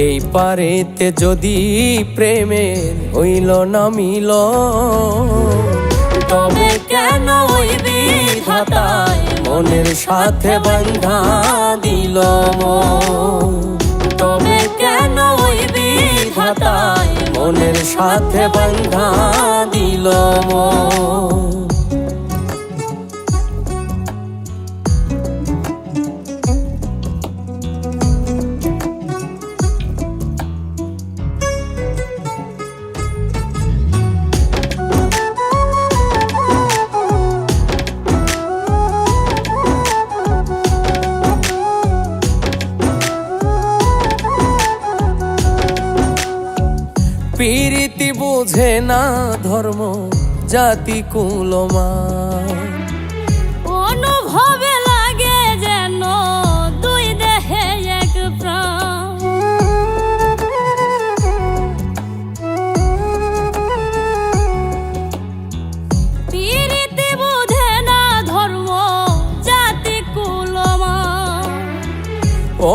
এই পারেতে যদি প্রেমের হইল না মিল, তবে কেন ওই বিধাতায় মনের সাথে বাঁধা দিল মন? তবে কেন ওই বিধাতায় মনের সাথে বাঁধা দিল মন? প্রীতি বুঝে না ধর্ম জাতি কুলমান, অনুভবে লাগে যেন দুই দেহে এক প্রাণ। প্রীতি বুঝে না ধর্ম জাতি কুলমান,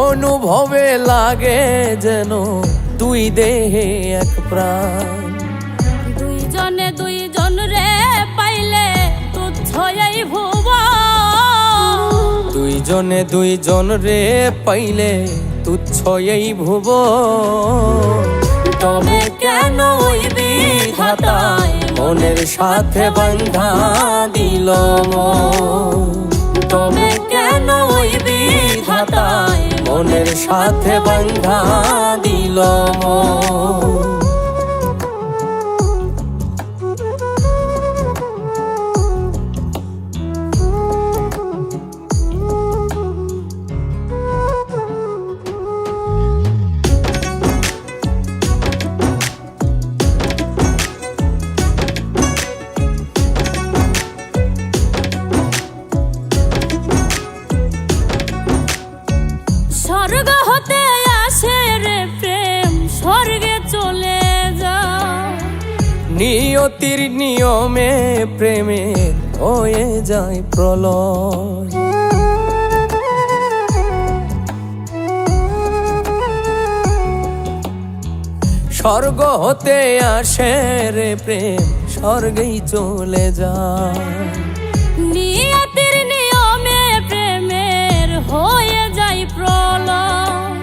অনুভবে লাগে যেন দুই দেহে এক প্রাণ। দুইজনে দুইজন রে পাইলে তুচ্ছ এই ভুবন, দুইজনে দুইজন রে পাইলে তুচ্ছ এই ভুবন। তবে কেন ওই বিধাতায় মনের সাথে বাঁধা দিল মন? তবে কেন ওই বিধাতায় মনের সাথে বাঁধা দিল মন? স্বর্গ হতে আসে রে প্রেম, স্বর্গে চলে যায়। নিয়তির নিয়মে প্রেমে হয়ে যায় প্রলয়। স্বর্গ হতে আসে রে প্রেম, স্বর্গেই চলে যায়। নিয়তির নিয়মে প্রেমের হয়ে যায় প্রলয়।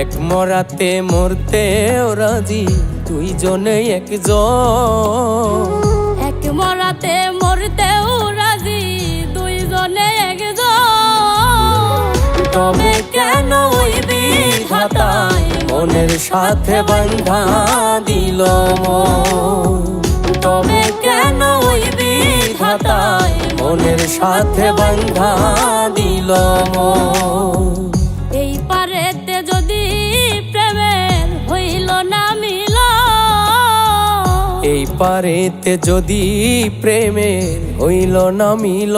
এক মরাতে মরতেও রাজি দুইজনে একজন, এক মরাতে মরতেও রাজি দুইজনে একজন। তবে কেন ওই বিধাতায় মনের সাথে বাঁধা দিল মন? তবে কেন ওই বিধাতায় মনের সাথে বাঁধা দিল মন? এই পারেতে যদি প্রেমের হইল না মিল, এই পারেতে যদি প্রেমের হইল না মিল,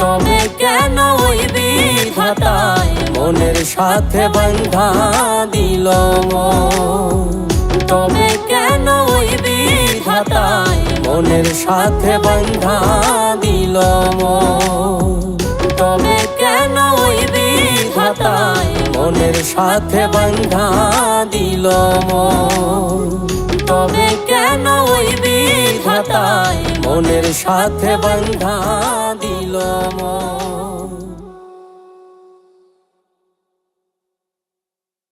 তবে কেন ওই বিধাতায় মনের সাথে বাঁধা দিল মন? তবে কেন ওই বিধাতায় মনের সাথে বাঁধা দিল মন? তবে কেন ওই বিধাতায় মনের সাথে বাঁধা দিল মন? তবে কেন ওই বিধাতায় মনের সাথে বাঁধা দিল মন?